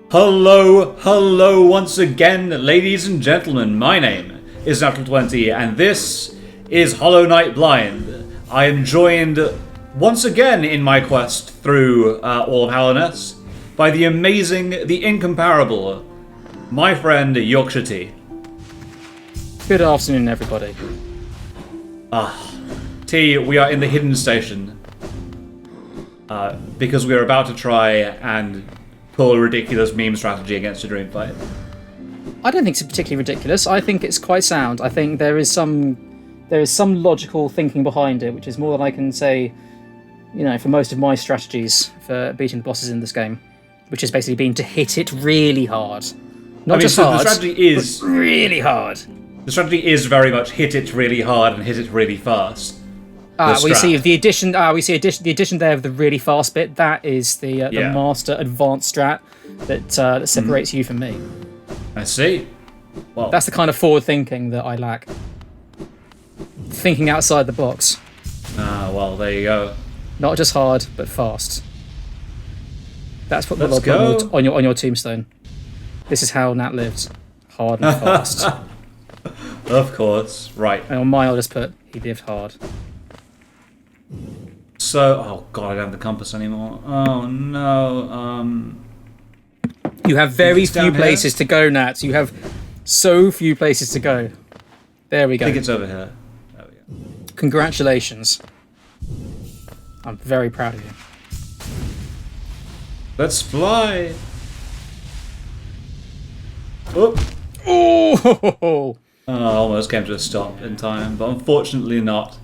Hello once again, ladies and gentlemen. My name is Natural20, and this is Hollow Knight Blind. I am joined once again in my quest through all of Hallownest by the amazing, the incomparable, my friend Yorkshire Tea. Good afternoon, everybody. T, we are in the hidden station because we are about to try and pull a ridiculous meme strategy against a dream fight. I don't think it's particularly ridiculous. I think it's quite sound. I think there is some logical thinking behind it, which is more than I can say, for most of my strategies for beating the bosses in this game, which has basically been to hit it really hard. Not just hard, the strategy is but really hard. The strategy is very much hit it really hard and hit it really fast. We see the addition. The addition there of the really fast bit. That is the master advanced strat that separates you from me. I see. Well, that's the kind of forward thinking that I lack. Thinking outside the box. Well, there you go. Not just hard, but fast. That's what Let's put on your tombstone. This is how Nat lived. Hard and fast. Of course, right. And on mine, I'll just put he lived hard. So, oh god, I don't have the compass anymore. Oh no. You have very few places to go, Nat. You have so few places to go. There we go. I think it's over here. There we go. Congratulations. I'm very proud of you. Let's fly. Oh. Oh! I almost came to a stop in time, but unfortunately not.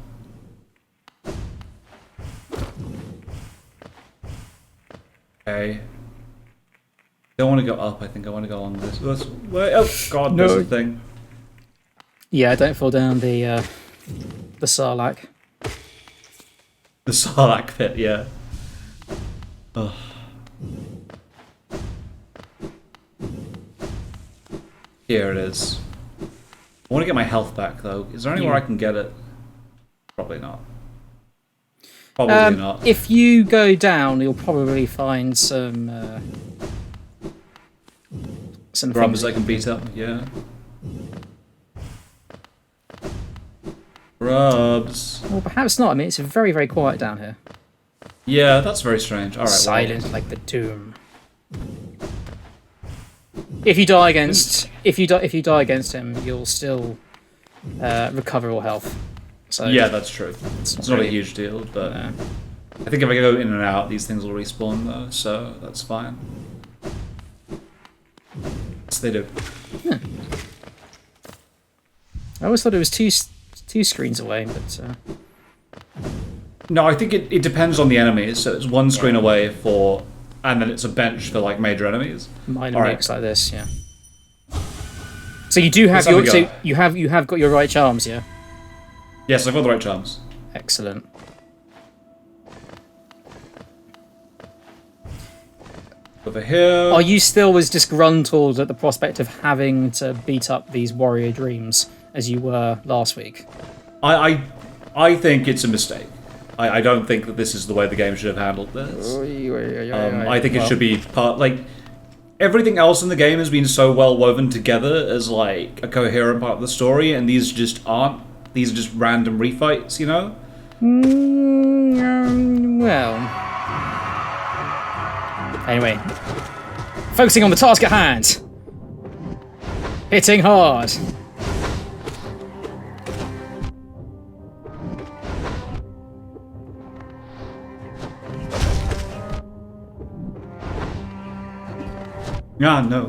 Okay. Don't want to go up, I think I want to go on this way. Oh god, no. There's a thing. Yeah, don't fall down the Sarlacc. The Sarlacc pit, yeah. Ugh. Here it is. I want to get my health back though. Is there anywhere I can get it? Probably not. Probably not. If you go down, you'll probably find some grubs I can beat up. Yeah. Grubs. Well, perhaps not. I mean, it's very, very quiet down here. Yeah, that's very strange. All right. Silent like the tomb. If you die against him, you'll still recover all health. So yeah, that's true. It's not a huge deal, but I think if I go in and out, these things will respawn though, so that's fine. Yes, they do. Yeah. I always thought it was two screens away, but no, I think it depends on the enemies. So it's one screen away for, and then it's a bench for like major enemies. Mine looks like this, yeah. So you do have you have got your right charms, yeah. Yes, I've got the right charms. Excellent. Over here. Are you still as disgruntled at the prospect of having to beat up these warrior dreams as you were last week? I think it's a mistake. I don't think that this is the way the game should have handled this. I think it should be part like everything else in the game has been so well woven together as like a coherent part of the story, and these just aren't. These are just random refights, you know? Well. Anyway. Focusing on the task at hand. Hitting hard. Ah, no.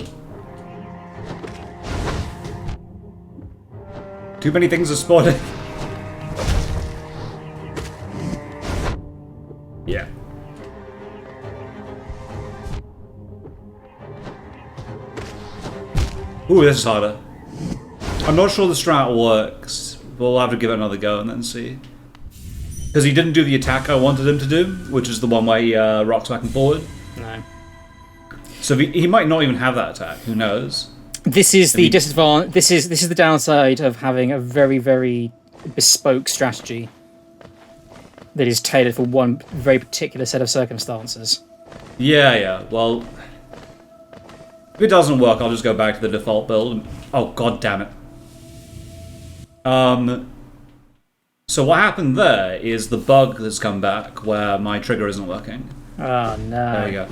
Too many things are spawning. Yeah. Ooh, this is harder. I'm not sure the strat works, but we'll have to give it another go and then see. Because he didn't do the attack I wanted him to do, which is the one where he rocks back and forward. No. So he might not even have that attack. Who knows? This is the disadvantage. This is the downside of having a very, very bespoke strategy that is tailored for one very particular set of circumstances. Yeah. Well, If it doesn't work, I'll just go back to the default build. Oh, god damn it. So what happened there is the bug has come back where my trigger isn't working. Oh, no. There we go.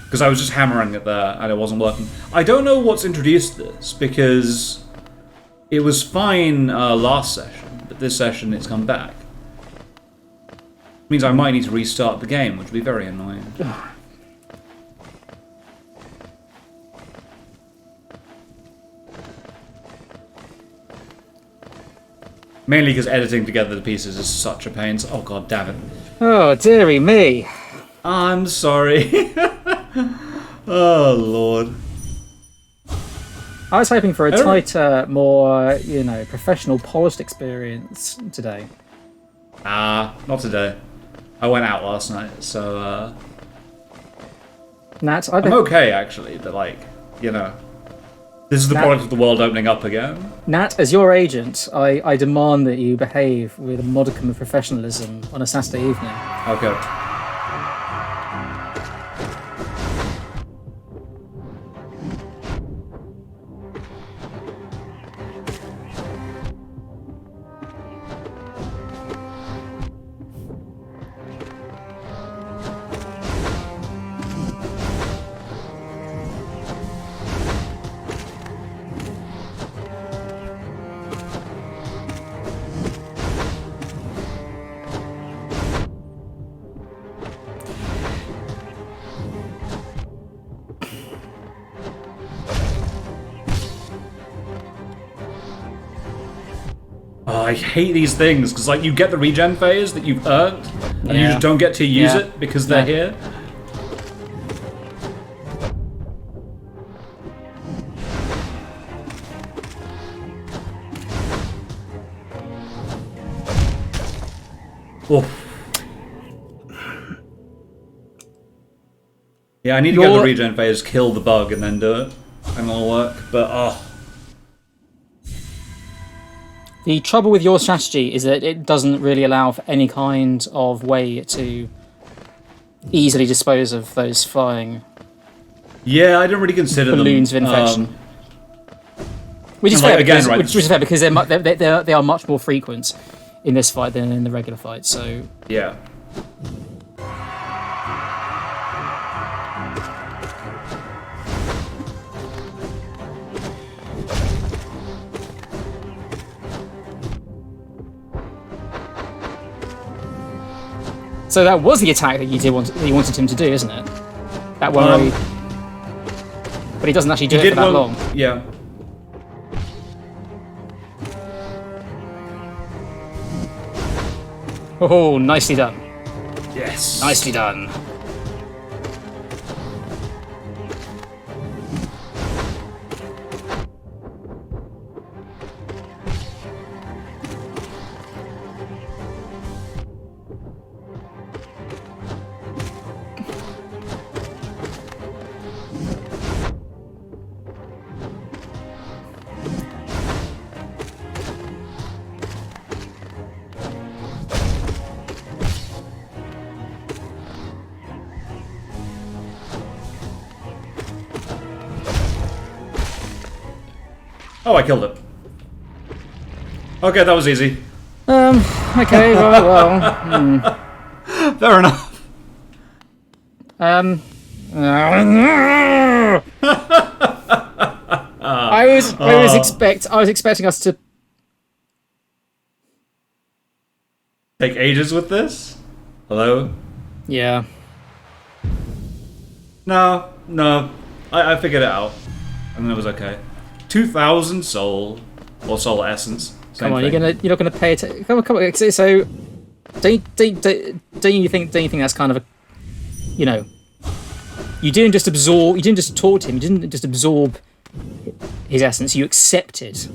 Because I was just hammering it there and it wasn't working. I don't know what's introduced this, because it was fine last session, but this session it's come back. Means I might need to restart the game, which would be very annoying. Mainly because editing together the pieces is such a pain. Oh god damn it. Oh, dearie me. I'm sorry. Oh lord. I was hoping for a tighter, more, professional, polished experience today. Not today. I went out last night, so Nat, I'm okay actually, but this is the product of the world opening up again. Nat, as your agent, I demand that you behave with a modicum of professionalism on a Saturday evening. Okay. I hate these things, because you get the regen phase that you've earned, and you just don't get to use it because they're here. Oof. Yeah, I need to get the regen phase, kill the bug, and then do it. And it'll work, but The trouble with your strategy is that it doesn't really allow for any kind of way to easily dispose of those flying yeah, I didn't really consider balloons them. of infection. Which is fair, again, which is fair because they are much more frequent in this fight than in the regular fight. So yeah. So that was the attack that you wanted him to do, isn't it? That one where but he doesn't actually do it for that long. Yeah. Oh, nicely done. Yes. Nicely done. Oh, I killed it. Okay, that was easy. Okay, well. Fair enough. I was expecting us to take ages with this? Hello? Yeah. No. I figured it out. And it was okay. 2,000 soul. Or soul essence. Same Come on, thing. you're not gonna pay it. Come on. So, don't you think that's kind of a, you didn't just absorb. You didn't just talk to him. You didn't just absorb his essence. You accepted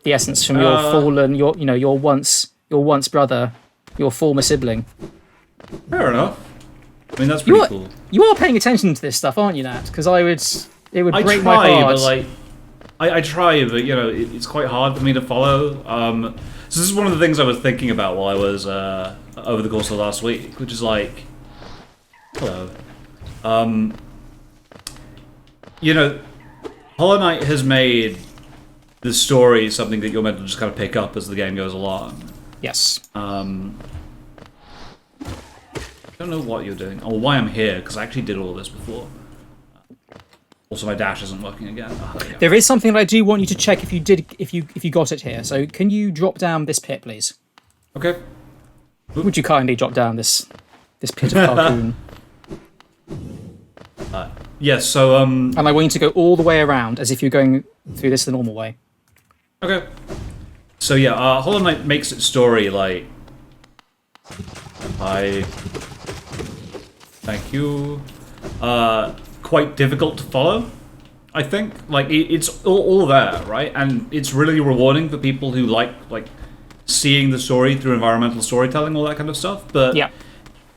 the essence from your fallen, your once brother, your former sibling. Fair enough. I mean, that's pretty cool. You are paying attention to this stuff, aren't you, Nat? Because it would break my heart. But I try, but it's quite hard for me to follow. So this is one of the things I was thinking about while I was over the course of last week, which is Hello. You know, Hollow Knight has made the story something that you're meant to just kind of pick up as the game goes along. Yes. I don't know what you're doing, or why I'm here, because I actually did all this before. Also, my dash isn't working again. Oh, there is something that I do want you to check if you got it here. So can you drop down this pit, please? Okay. Would you kindly drop down this pit of Carcoon? Yes, so, And I want you to go all the way around as if you're going through this the normal way. Okay. So yeah, Hollow Knight makes its story, like... Thank you. Quite difficult to follow, I think. Like, it's all there, right? And it's really rewarding for people who like seeing the story through environmental storytelling, all that kind of stuff. But yeah.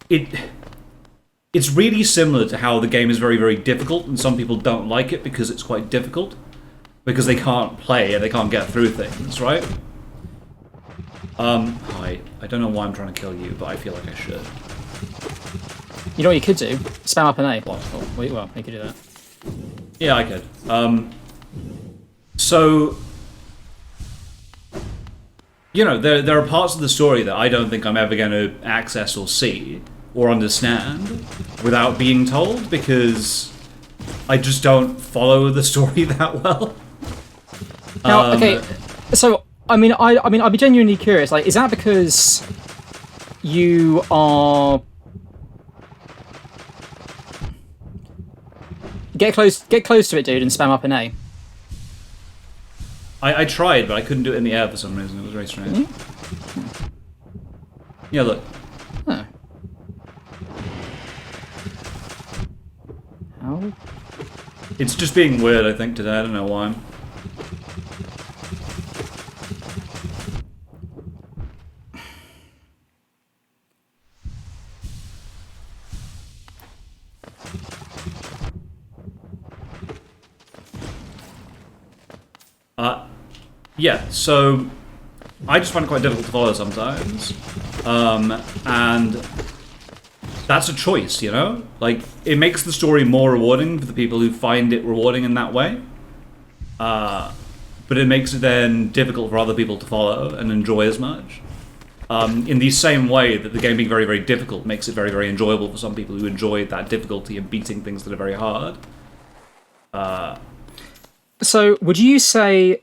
It's really similar to how the game is very, very difficult, and some people don't like it because it's quite difficult. Because they can't play and they can't get through things, right? Hi. I don't know why I'm trying to kill you, but I feel like I should. You know what you could do? Spam up an A. What? Oh, wait, well, you could do that. Yeah, I could. So... You know, there are parts of the story that I don't think I'm ever going to access or see or understand without being told, because I just don't follow the story that well. Now, okay, so I'd be genuinely curious. Like, is that because you are get close to it, dude, and spam up an A? I tried, but I couldn't do it in the air for some reason. It was very strange. Yeah, look. Huh. How? It's just being weird, I think, today. I don't know why. Yeah, so I just find it quite difficult to follow sometimes. And that's a choice, you know? Like, it makes the story more rewarding for the people who find it rewarding in that way. But it makes it then difficult for other people to follow and enjoy as much. In the same way that the game being very, very difficult makes it very, very enjoyable for some people who enjoy that difficulty and beating things that are very hard. So, would you say...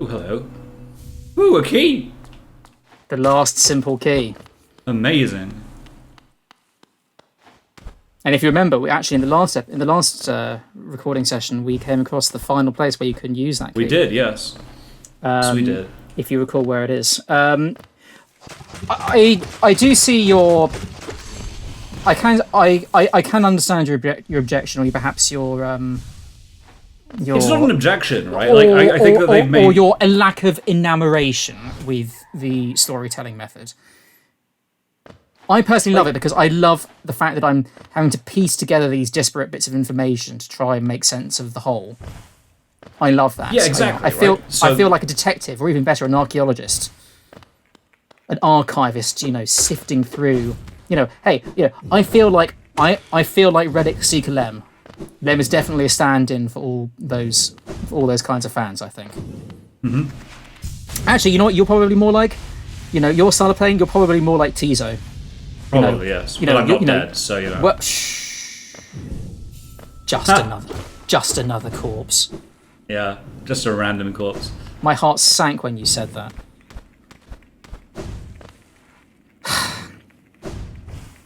Ooh, hello. Ooh, a key! The last simple key. Amazing. And if you remember, we actually in the last recording session, we came across the final place where you can use that key. We did, yes. Yes, we did. If you recall where it is. I do see your... I can understand your objection, or perhaps your It's not an objection, right? I think that they've made... Or your lack of enamoration with the storytelling method. I personally love it because I love the fact that I'm having to piece together these disparate bits of information to try and make sense of the whole. I love that. Yeah, exactly. I feel like a detective, or even better, an archaeologist, an archivist. You know, sifting through. You know, hey, you know, I feel like Reddick Seeker Lem. Lem is definitely a stand-in for all those kinds of fans, I think. Mm-hmm. Actually, you know what? You're probably more like, you know, your style of playing. You're probably more like Tizo. Probably, yes. But I'm not dead, so you know. Well, shh. Just another corpse. Yeah, just a random corpse. My heart sank when you said that.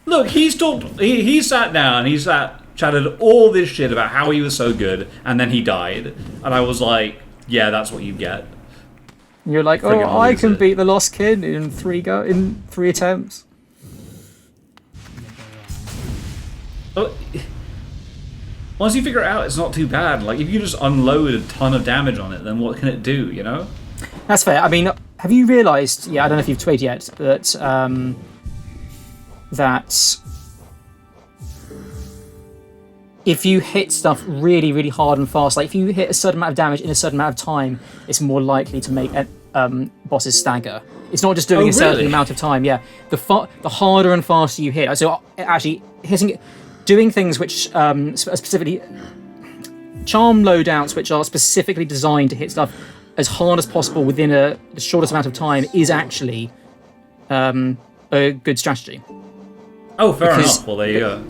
Look, he's talked. He sat down. He chatted all this shit about how he was so good, and then he died. And I was like, yeah, that's what you get. And you're like, oh, I can beat the Lost Kid in three attempts. Once you figure it out, it's not too bad. Like, if you just unload a ton of damage on it, then what can it do, you know? That's fair. I mean, have you realised, I don't know if you've tweeted yet, that that if you hit stuff really, really hard and fast, like if you hit a certain amount of damage in a certain amount of time, it's more likely to make bosses stagger. It's not just doing Oh, a certain really? amount of time. Yeah, the harder and faster you hit. So actually, doing things which specifically charm loadouts, which are specifically designed to hit stuff as hard as possible within the shortest amount of time, is actually a good strategy. Oh, fair enough. Well, there you go.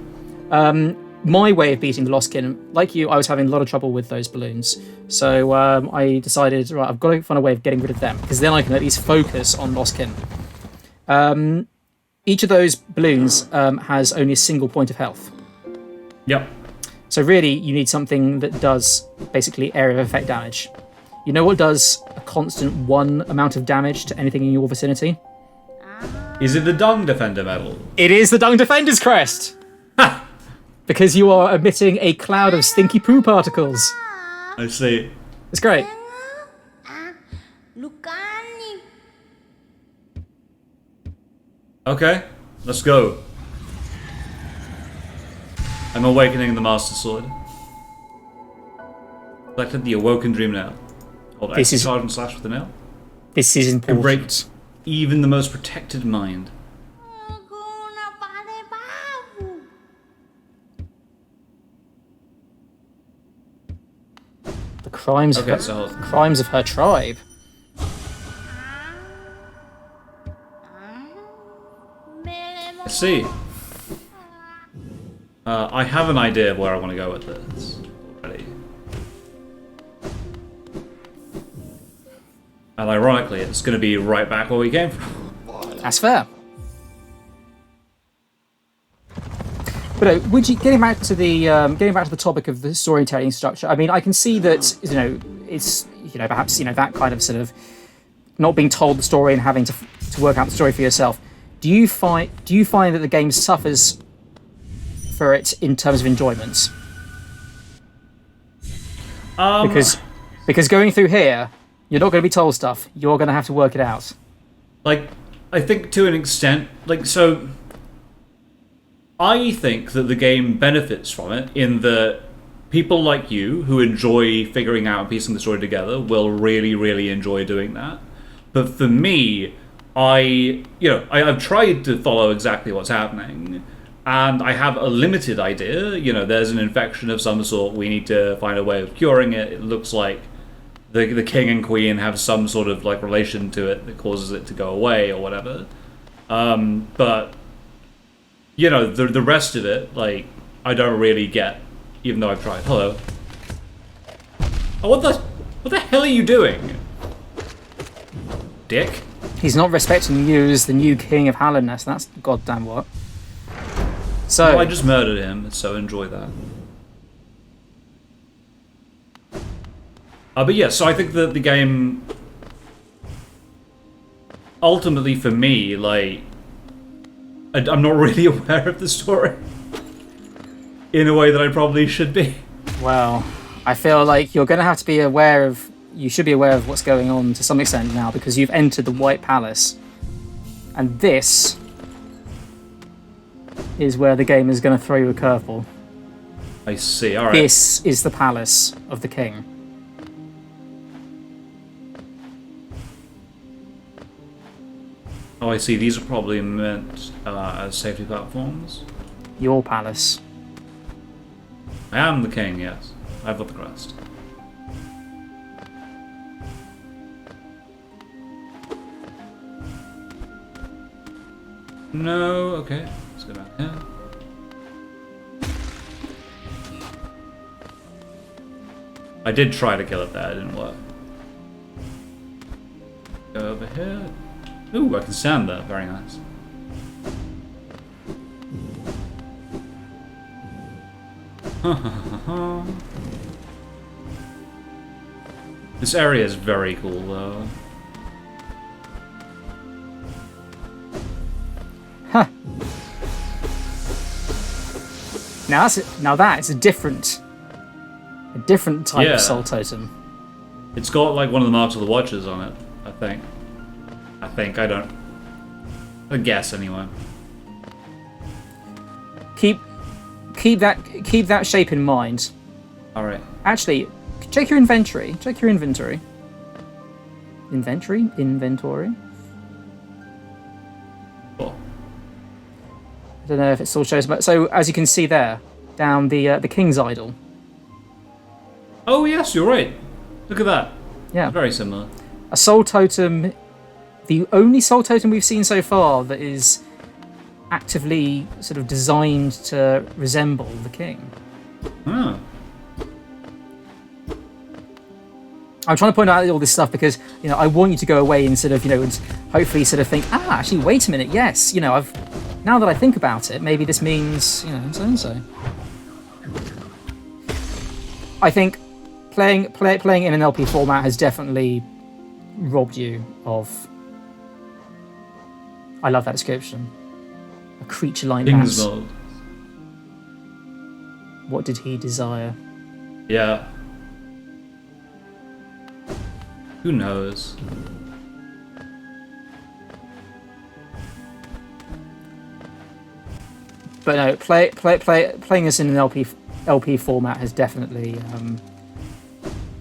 My way of beating the Lostkin, like you, I was having a lot of trouble with those balloons. So I decided, right, I've got to find a way of getting rid of them, because then I can at least focus on Lostkin. Each of those balloons has only a single point of health. Yep. So really, you need something that does basically area of effect damage. You know what does a constant 1 amount of damage to anything in your vicinity? Is it the Dung Defender medal? It is the Dung Defender's crest! Ha! Because you are emitting a cloud of stinky poo particles. I see. It's great. Okay, let's go. I'm awakening the Master Sword. Selected the Awoken Dream Nail. Hold X to charge and slash with the nail. This is important. Break even the most protected mind. The crimes of her tribe. I see. I have an idea of where I want to go with this already. And ironically, it's going to be right back where we came from. That's fair. But would you getting back to the topic of the storytelling structure? I mean, I can see that it's perhaps that kind of sort of not being told the story and having to work out the story for yourself. Do you find that the game suffers for it in terms of enjoyment? Because going through here, you're not going to be told stuff. You're going to have to work it out. Like, I think to an extent, so I think that the game benefits from it in that people like you who enjoy figuring out and piecing the story together will really, really enjoy doing that. But for me, I've tried to follow exactly what's happening, and I have a limited idea. There's an infection of some sort. We need to find a way of curing it. It looks like the king and queen have some sort of relation to it that causes it to go away or whatever. But the rest of it, I don't really get, even though I've tried. Hello. Oh, what the hell are you doing, dick? He's not respecting you as the new king of Hallownest. That's goddamn what. So well, I just murdered him, so enjoy that. But yeah, so I think that the game, ultimately for me, I'm not really aware of the story in a way that I probably should be. Well, I feel like you're going to have to be you should be aware of what's going on to some extent now, because you've entered the White Palace. And this is where the game is going to throw you a curveball. I see, alright. This is the palace of the king. Oh, I see. These are probably meant as safety platforms. Your palace. I am the king, yes. I've got the crest. No, okay. Let's go down here. I did try to kill it there, it didn't work. Go over here. Ooh, I can stand there. Very nice. This area is very cool, though. Huh. Now that is a different type of soul totem. It's got one of the marks of the Watchers on it, I think. I guess anyway. Keep that shape in mind. All right. Actually, check your inventory. Inventory. I don't know if it still shows, but so as you can see there, down the king's idol. Oh yes, you're right. Look at that. Yeah. Very similar. A soul totem, the only soul totem we've seen so far that is actively sort of designed to resemble the king. Oh. I'm trying to point out all this stuff because, you know, I want you to go away and sort of, you know, and hopefully sort of think, actually, wait a minute, yes, you know, now that I think about it, maybe this means, you know, so and so. I think playing in an LP format has definitely robbed you of. I love that description. A creature like King's that. Mold. What did he desire? Yeah. Who knows? But no, playing this in an LP format has definitely,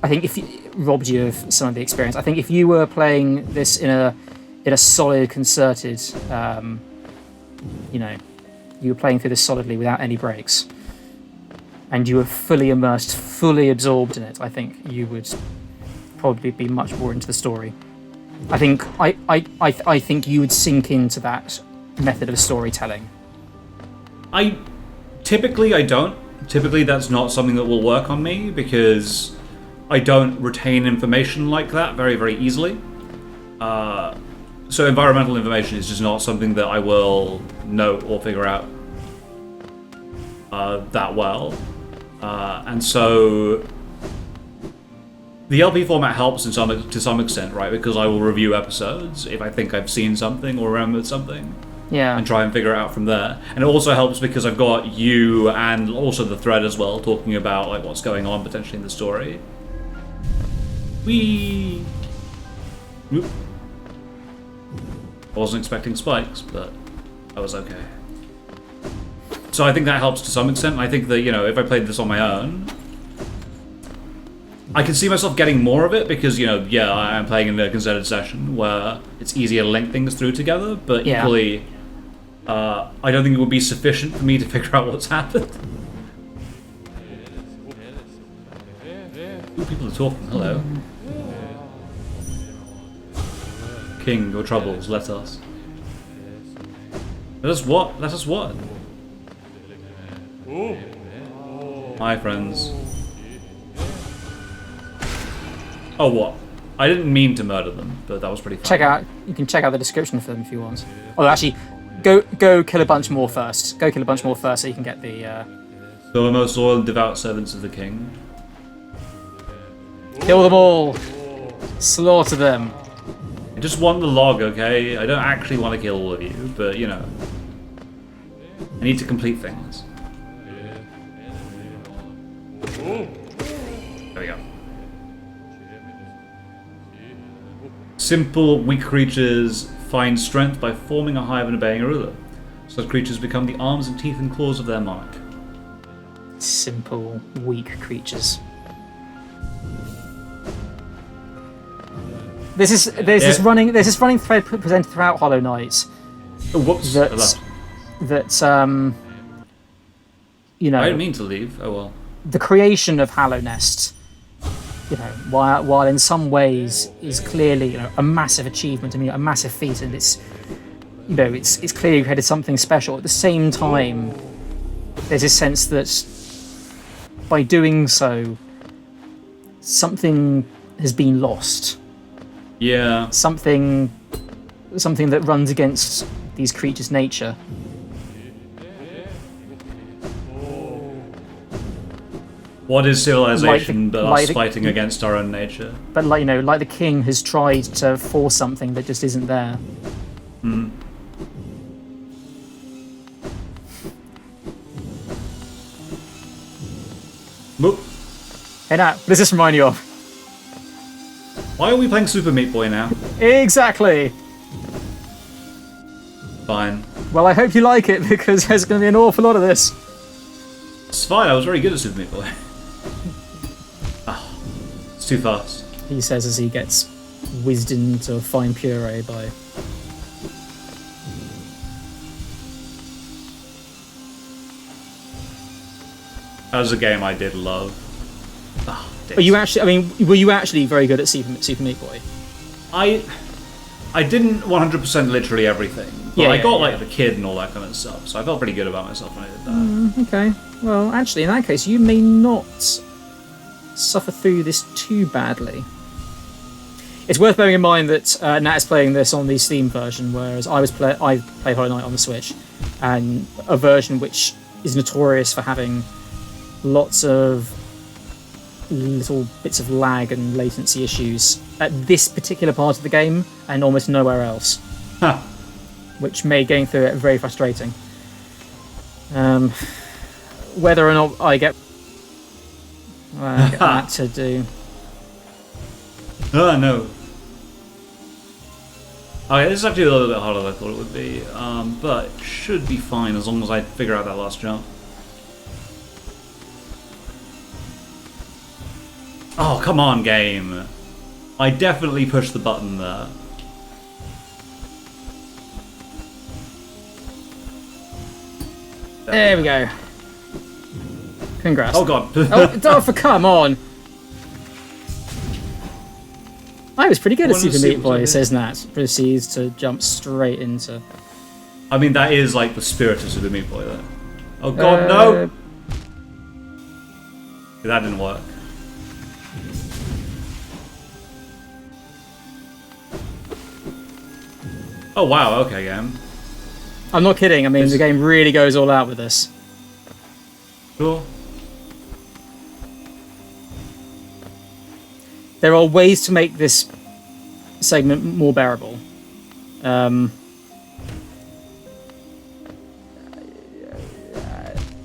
I think, robbed you of some of the experience. I think if you were playing this in a solid, concerted, you know, you were playing through this solidly without any breaks, and you were fully immersed, fully absorbed in it, I think you would probably be much more into the story. I think I think you would sink into that method of storytelling. Typically I don't. Typically that's not something that will work on me because I don't retain information like that very, very easily. So environmental information is just not something that I will note or figure out that well. And so the LP format helps to some extent, right? Because I will review episodes if I think I've seen something or remembered something. Yeah. And try and figure it out from there. And it also helps because I've got you and also the thread as well talking about like what's going on potentially in the story. Whee! Whoop. I wasn't expecting spikes, but I was okay. So I think that helps to some extent. I think that, you know, if I played this on my own, I can see myself getting more of it because, you know, yeah, I'm playing in a concerted session where it's easier to link things through together, but equally, I don't think it would be sufficient for me to figure out what's happened. Ooh, people are talking. Hello. King, your troubles, let us. Let us what? Let us what? Hi, friends. Oh, what? I didn't mean to murder them, but that was pretty fun. You can check out the description for them if you want. Oh, actually, go kill a bunch more first. Go kill a bunch more first so you can get the... So the most loyal and devout servants of the king. Kill them all! Slaughter them! I just want the log, okay? I don't actually want to kill all of you, but, you know. I need to complete things. There we go. Simple, weak creatures find strength by forming a hive and obeying a ruler. Such creatures become the arms and teeth and claws of their monarch. Simple, weak creatures. There's this running thread presented throughout Hollow Knight. Oh, whoops! That you know. I didn't mean to leave. Oh well. The creation of Hallownest, you know, while in some ways is clearly, you know, a massive achievement. I mean, a massive feat, and it's, you know, it's clearly created something special. At the same time, there's a sense that by doing so, something has been lost. Yeah. Something that runs against these creatures' nature. What is civilization but us fighting against our own nature? But like, you know, like the king has tried to force something that just isn't there. Hmm. Whoop. Hey, now, what does this remind you of? Why are we playing Super Meat Boy now? Exactly. Fine. Well, I hope you like it because there's going to be an awful lot of this. It's fine. I was very good at Super Meat Boy. Oh, it's too fast. He says as he gets whizzed into a fine puree by... That was a game I did love. Oh, Were you actually? I mean, were you actually very good at Super Meat Boy? I didn't 100% literally everything, but Yeah, I got yeah. like the kid and all that kind of stuff, so I felt pretty good about myself when I did that. Okay. Well, actually, in that case, you may not suffer through this too badly. It's worth bearing in mind that Nat is playing this on the Steam version, whereas I play Hollow Knight on the Switch, and a version which is notorious for having lots of little bits of lag and latency issues at this particular part of the game and almost nowhere else, Huh. which made getting through it very frustrating. Whether or not I get that to do. Oh no. Okay, this is actually a little bit harder than I thought it would be, but it should be fine as long as I figure out that last jump. Oh, come on, game. I definitely pushed the button there. There we go. Congrats. Oh god. Oh, come on. I was pretty good at I wanted to Super see Meat what Boy, it says Nat. Proceeds to jump straight into... I mean, that is like the spirit of Super Meat Boy, though. Oh god, no! That didn't work. Oh wow, okay, game. I'm not kidding. I mean, the game really goes all out with this. Cool. There are ways to make this segment more bearable. Come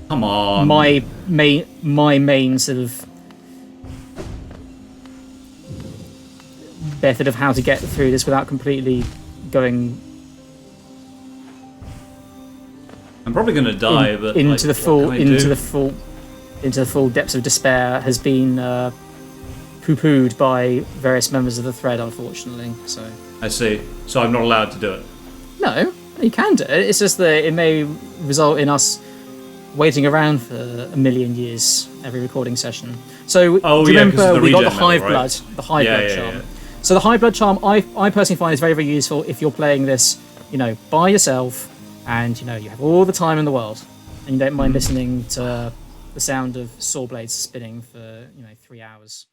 on. My main sort of method of how to get through this without completely going I'm probably gonna die, but into like, the full depths of despair has been poo-pooed by various members of the thread, unfortunately. So I see. So I'm not allowed to do it. no, you can do it. It's just that it may result in us waiting around for a million years every recording session. So Oh, do you yeah, 'cause remember of the we got the regen level, hive right? blood, the hive Yeah, blood yeah, charm. yeah. So the high blood charm, I personally find is very, very useful if you're playing this, by yourself, and you have all the time in the world, and you don't mind listening to the sound of saw blades spinning for 3 hours.